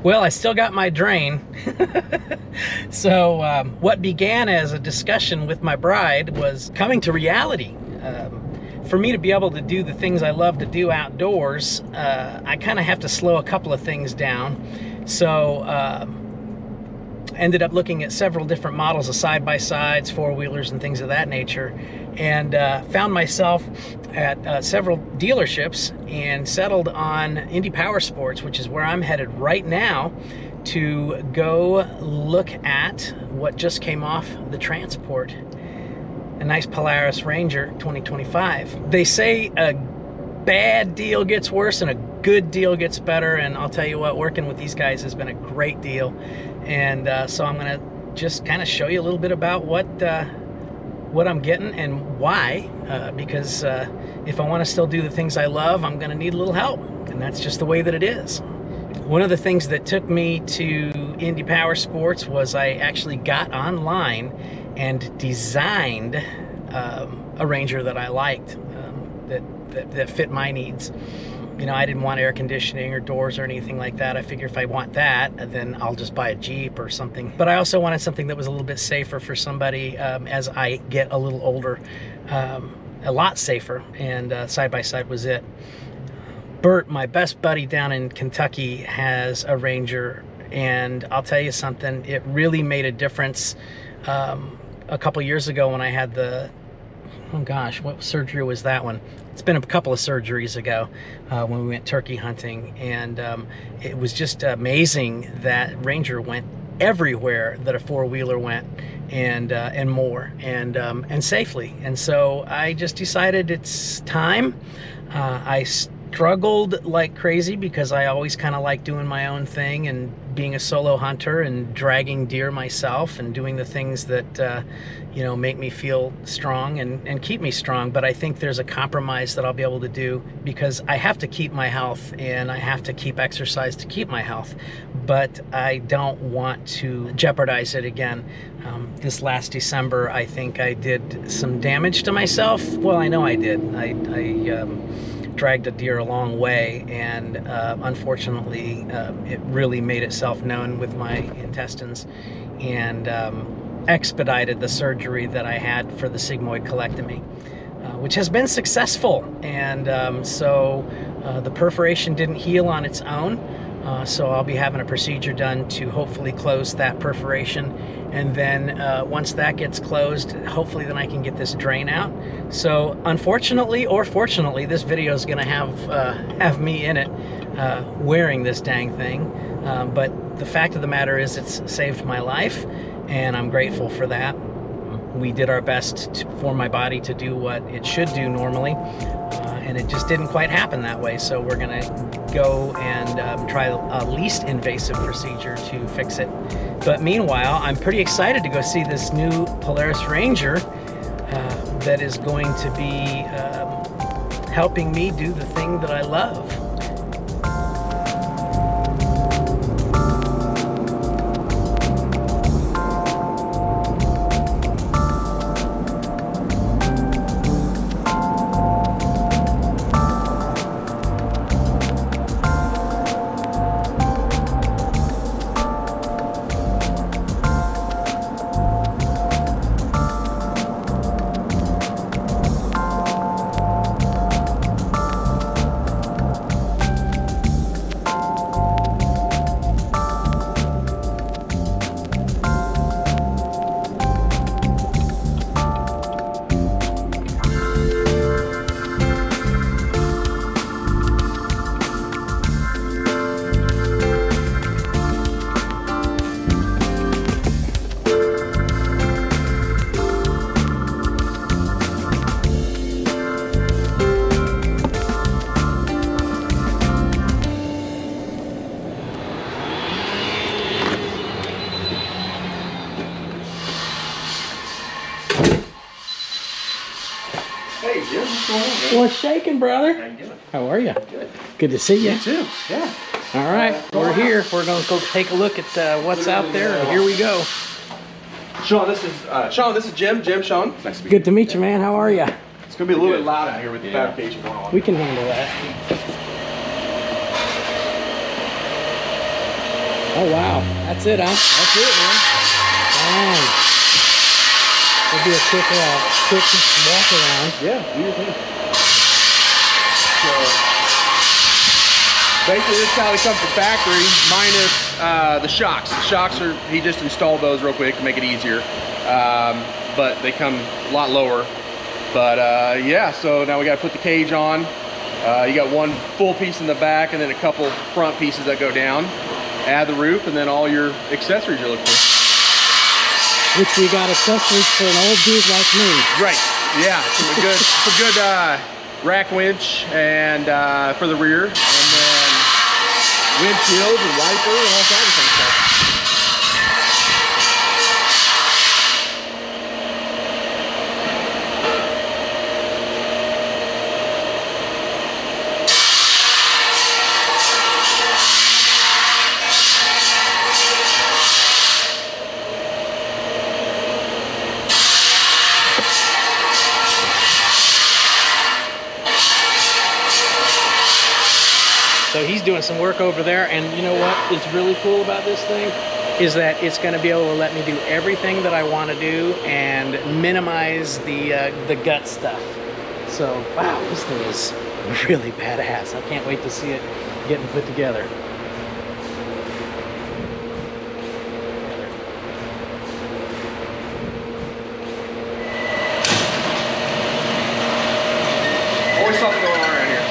Well, I still got my drain. So what began as a discussion with my bride was coming to reality. For me to be able to do the things I love to do outdoors, I kind of have to slow a couple of things down. So ended up looking at several different models of side-by-sides, four-wheelers, and things of that nature, and found myself at several dealerships and settled on Indy Powersports, which is where I'm headed right now to go look at what just came off the transport. A nice Polaris Ranger 2025. They say a bad deal gets worse and a good deal gets better, and I'll tell you what, working with these guys has been a great deal. And so I'm gonna just kind of show you a little bit about what I'm getting and why, because if I want to still do the things I love, I'm gonna need a little help, and that's just the way that it is. One of the things that took me to Indy Powersports was I actually got online and designed a Ranger that I liked, that fit my needs. You know, I didn't want air conditioning or doors or anything like that. I figure if I want that, then I'll just buy a Jeep or something. But I also wanted something that was a little bit safer for somebody as I get a little older, a lot safer, and side-by-side was it. Bert, my best buddy down in Kentucky, has a Ranger, and I'll tell you something, it really made a difference a couple years ago when I had the, oh gosh, what surgery was that one? It's been a couple of surgeries ago when we went turkey hunting, and it was just amazing that Ranger went everywhere that a four-wheeler went, and more, and safely. And so I just decided it's time. I struggled like crazy because I always kind of like doing my own thing and being a solo hunter and dragging deer myself and doing the things that you know, make me feel strong and keep me strong. But I think there's a compromise that I'll be able to do, because I have to keep my health and I have to keep exercise to keep my health, but I don't want to jeopardize it again. This last December, I think I did some damage to myself. Well, I know I did. I dragged a deer a long way, and unfortunately it really made itself known with my intestines, and expedited the surgery that I had for the sigmoid colectomy, which has been successful. And so the perforation didn't heal on its own, so I'll be having a procedure done to hopefully close that perforation, and then once that gets closed, hopefully then I can get this drain out. So unfortunately or fortunately, this video is gonna have me in it wearing this dang thing, but the fact of the matter is it's saved my life, and I'm grateful for that. We did our best for my body to do what it should do normally, and it just didn't quite happen that way. So we're gonna go and try a least invasive procedure to fix it. But meanwhile, I'm pretty excited to go see this new Polaris Ranger that is going to be helping me do the thing that I love. Hey, Jim, what's going on, man? What's shaking, brother? How you doing? How are you? Good. Good to see you. You too. Yeah. All right, we're here. We're going to go take a look at what's out there, and here we go. Sean, this is Jim. Sean. Nice to meet you. Good to meet you, man. How are you? It's gonna be a little bit loud out here with the fabrication going on. We can handle that. Oh wow, that's it, huh? That's it, man. Damn. It'll be a quick walk around. Yeah, do your thing. So basically, this is how they come from factory, minus the shocks. The shocks are, he just installed those real quick to make it easier, but they come a lot lower. But yeah, so now we got to put the cage on. You got one full piece in the back and then a couple front pieces that go down. Add the roof and then all your accessories you're looking for. Which we got accessories for an old dude like me. Right, yeah, some good rack winch and for the rear, and then windshield and wiper and all kinds of fun stuff. So he's doing some work over there, and you know what is really cool about this thing is that it's going to be able to let me do everything that I want to do and minimize the gut stuff. So wow, this thing is really badass. I can't wait to see it getting put together. Always something going on around here.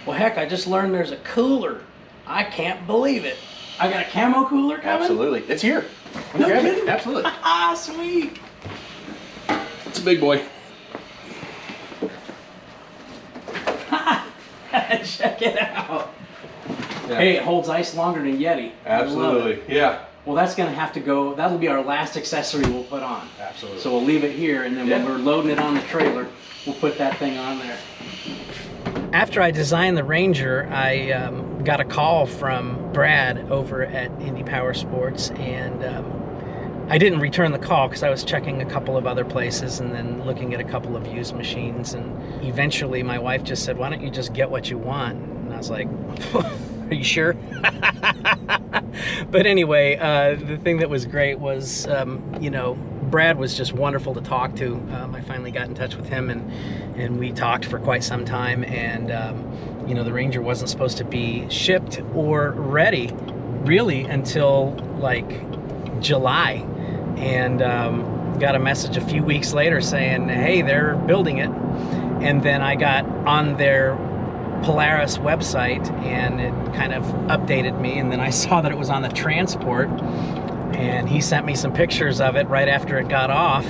Well, heck, I just learned there's a cooler. I can't believe it. I got a camo cooler coming? Absolutely. It's here. No Grab kidding? it. Absolutely. Ah, sweet. It's a big boy. Check it out. Yeah. Hey, it holds ice longer than Yeti. I love it. Absolutely. Yeah. Well, that's going to have to go. That'll be our last accessory we'll put on. Absolutely. So we'll leave it here, and then when we're loading it on the trailer, we'll put that thing on there. After I designed the Ranger, I got a call from Brad over at Indy Powersports, and I didn't return the call because I was checking a couple of other places and then looking at a couple of used machines, and eventually my wife just said, why don't you just get what you want? And I was like, are you sure? But anyway, the thing that was great was, you know, Brad was just wonderful to talk to. I finally got in touch with him, and we talked for quite some time, and you know, the Ranger wasn't supposed to be shipped or ready really until like July, and got a message a few weeks later saying, hey, they're building it. And then I got on their Polaris website and it kind of updated me, and then I saw that it was on the transport, and he sent me some pictures of it right after it got off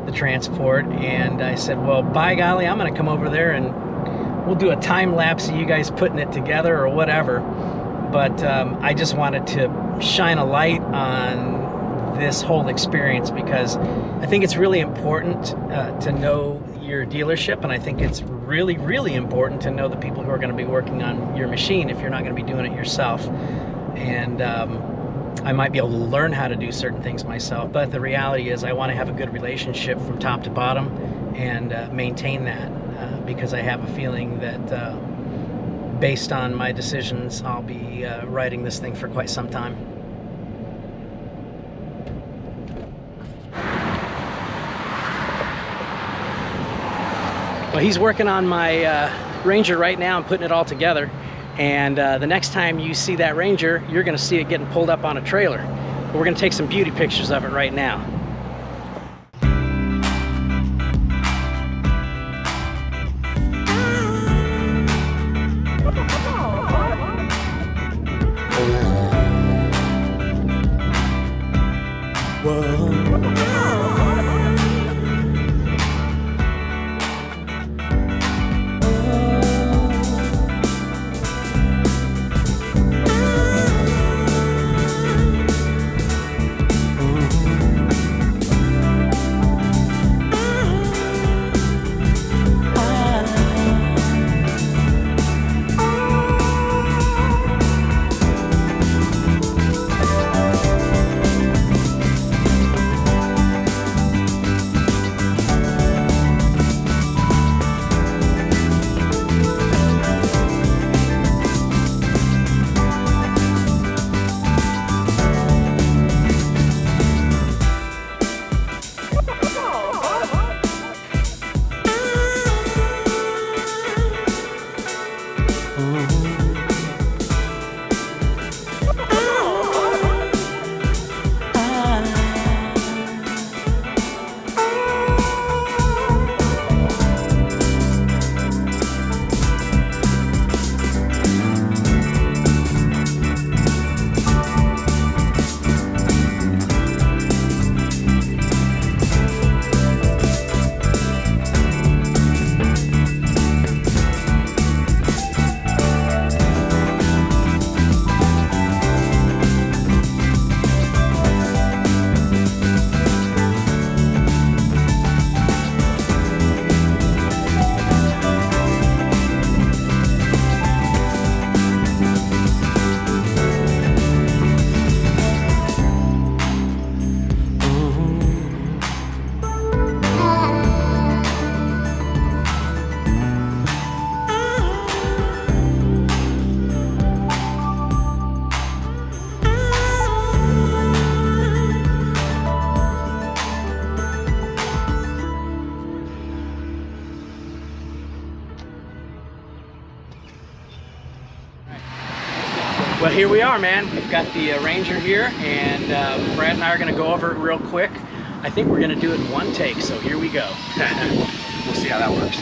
the transport, and I said, well, by golly, I'm gonna come over there and we'll do a time lapse of you guys putting it together or whatever. But I just wanted to shine a light on this whole experience, because I think it's really important to know your dealership, and I think it's really, really important to know the people who are going to be working on your machine if you're not going to be doing it yourself. And I might be able to learn how to do certain things myself, but the reality is I want to have a good relationship from top to bottom and maintain that, because I have a feeling that based on my decisions, I'll be riding this thing for quite some time. Well, he's working on my Ranger right now and putting it all together. And the next time you see that Ranger, you're going to see it getting pulled up on a trailer. But we're going to take some beauty pictures of it right now. Well, here we are, man. We've got the Ranger here, and Brad and I are going to go over it real quick. I think we're going to do it in one take, so here we go. We'll see how that works.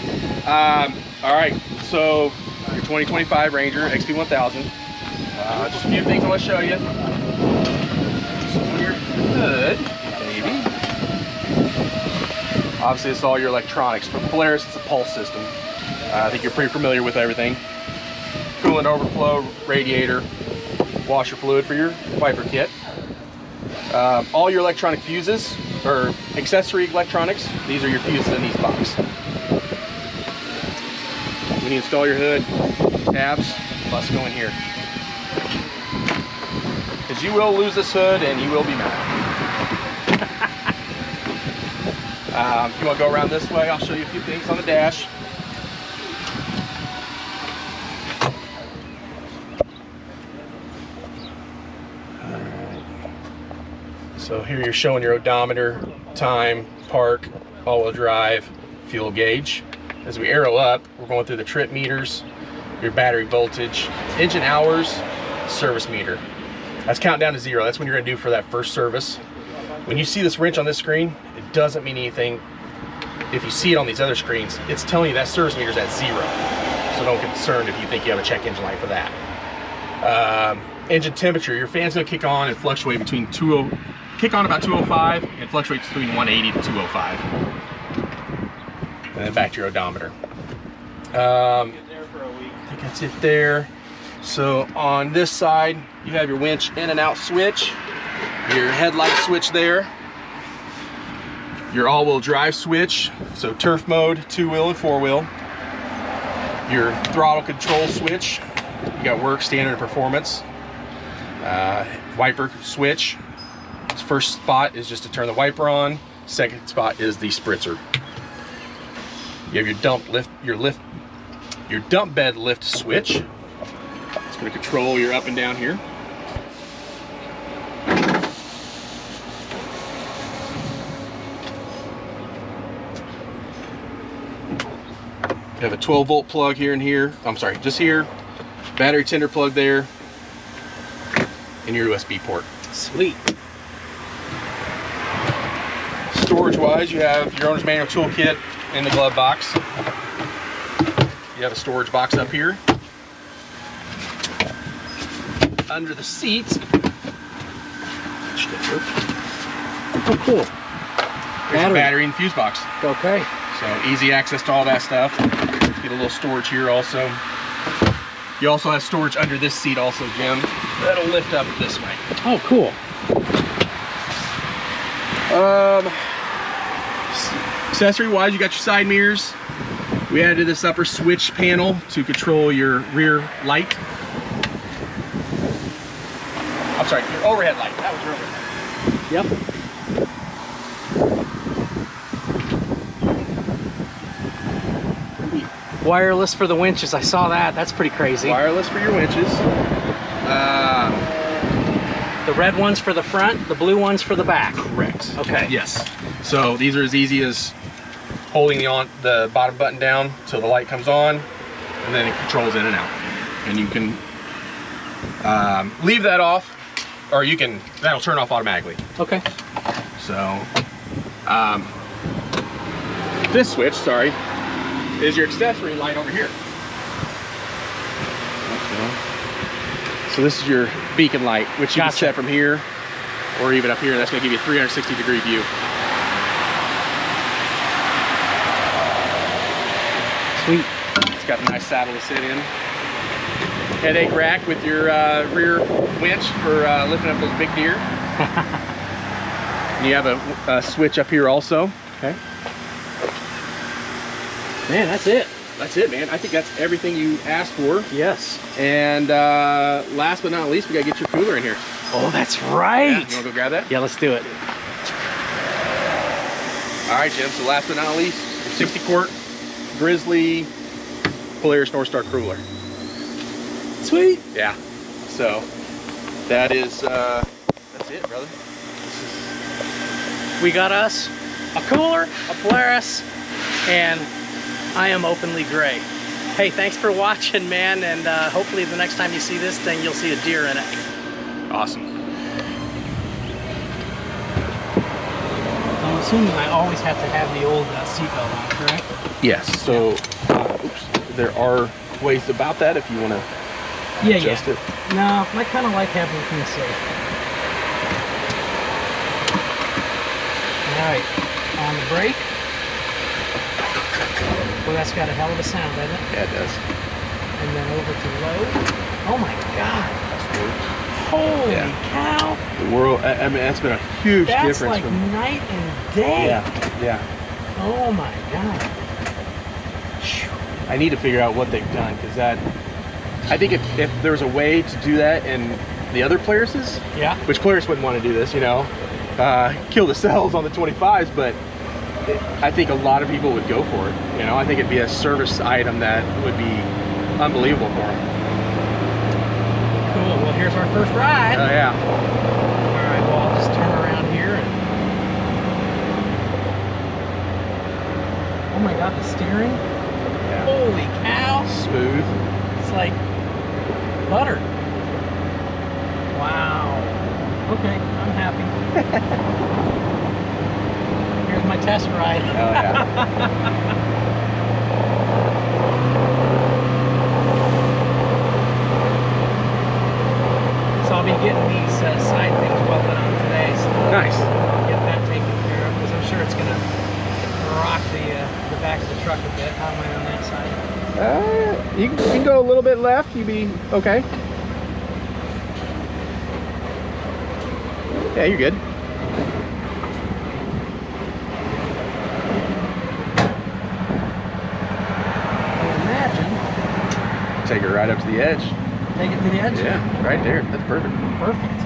All right, so your 2025 Ranger XP1000. Just a few things I want to show you. So your hood, maybe. Obviously, it's all your electronics. For Polaris, it's a pulse system. I think you're pretty familiar with everything. Coolant overflow, radiator, washer fluid for your wiper kit. All your electronic fuses, or accessory electronics, these are your fuses in these boxes. When you install your hood, tabs must go in here. Because you will lose this hood and you will be mad. If you want to go around this way, I'll show you a few things on the dash. So here you're showing your odometer, time, park, all-wheel drive, fuel gauge. As we arrow up, we're going through the trip meters, your battery voltage, engine hours, service meter. That's count down to 0. That's when you're gonna do for that first service. When you see this wrench on this screen, it doesn't mean anything. If you see it on these other screens, it's telling you that service meter's at 0. So don't get concerned if you think you have a check engine light for that. Engine temperature, your fan's gonna kick on and fluctuate between kick on about 205 and fluctuate between 180 to 205. And then back to your odometer. I think that's it there. So on this side, you have your winch in and out switch, your headlight switch there, your all-wheel drive switch, so turf mode, 2-wheel and 4-wheel, your throttle control switch, you got work, standard, and performance, wiper switch. First spot is just to turn the wiper on. Second spot is the spritzer. You have your dump bed lift switch. It's going to control your up and down here. You have a 12-volt plug here and here. I'm sorry, just here. Battery tender plug there, and your USB port. Sweet. Storage-wise, you have your owner's manual toolkit in the glove box. You have a storage box up here. Under the seat. Oh, cool. There's a battery and fuse box. Okay. So easy access to all that stuff. Get a little storage here also. You also have storage under this seat also, Jim. That'll lift up this way. Oh, cool. Accessory wise, you got your side mirrors. We added this upper switch panel to control your rear light. I'm sorry, your overhead light. That was your overhead. Yep. Wireless for the winches. I saw that. That's pretty crazy. Wireless for your winches. The red ones for the front, the blue ones for the back. Correct. Okay. Yes. So these are as easy as holding the bottom button down till the light comes on, and then it controls in and out. And you can leave that off, or that'll turn off automatically. Okay. So this switch, sorry, is your accessory light over here. So this is your beacon light, which you can set from here or even up here. That's going to give you a 360-degree view. Sweet. It's got a nice saddle to sit in. Headache rack with your rear winch for lifting up those big deer. And you have a switch up here also. Okay. Man, that's it. That's it, man. I think that's everything you asked for. Yes. And last but not least, we gotta get your cooler in here. Oh, that's right. Yeah, you wanna go grab that? Yeah, let's do it. All right, Jim. So last but not least, your 60-quart Grizzly Polaris North Star cooler. Sweet. Yeah. So that is that's it, brother. We got us a cooler, a Polaris, and I am openly gray. Hey, thanks for watching, man, and hopefully the next time you see this thing, you'll see a deer in it. Awesome. I'm assuming I always have to have the old seatbelt on, correct? Yes. So, oops, there are ways about that if you want to adjust it. No, I kind of like having things safe. All right, on the brake. Well, that's got a hell of a sound, doesn't it? Yeah, it does. And then over to low. Oh my God. Holy cow. The world, I mean, that's been a huge difference. That's like night and day. Yeah, yeah. Oh my God. I need to figure out what they've done, because that, I think if there was a way to do that in the other Polarises, which Polaris wouldn't want to do this, you know, kill the cells on the 25s, but I think a lot of people would go for it. You know, I think it'd be a service item that would be unbelievable for them. Cool. Well, here's our first ride. Oh yeah. All right. Well, I'll just turn around here. And... Oh my God, the steering! Yeah. Holy cow! Smooth. It's like butter. Wow. Okay, I'm happy. Here's my test ride. Oh yeah. So I'll be getting these side things welded on today. So Nice. I'll get that taken care of because I'm sure it's gonna rock the back of the truck a bit. How am I on that side? You can go a little bit left. You'd be okay. Yeah, you're good. I imagine. Take it right up to the edge. Take it to the edge? Yeah, right there. That's perfect. Perfect.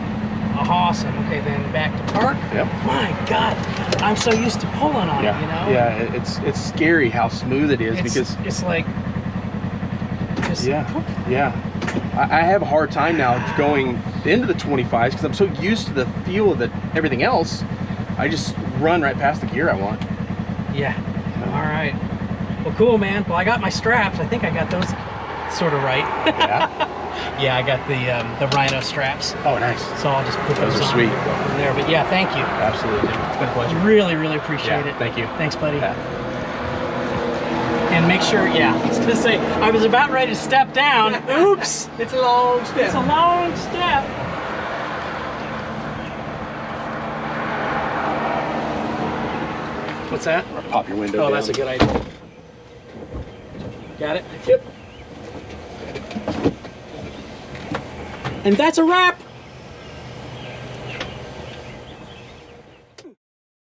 Awesome. Okay, then back to park. Yep. My God, I'm so used to pulling on it, you know? Yeah, it's scary how smooth it is because it's like just yeah. I have a hard time now going into the 25s because I'm so used to the feel of everything else. I just run right past the gear I want. Yeah. All right. Well, cool, man. Well, I got my straps. I think I got those sort of right. Yeah. Yeah, I got the Rhino straps. Oh, nice. So I'll just put those are on sweet. and go from there. But yeah, thank you. Absolutely. It's been a pleasure. Really, really appreciate Yeah, it. thank you. Thanks, buddy. Yeah. And make sure, yeah, I was gonna say, I was about ready to step down. Oops. It's a long step. It's a long step. What's that? Or pop your window down. That's a good idea. Got it? Yep. And that's a wrap.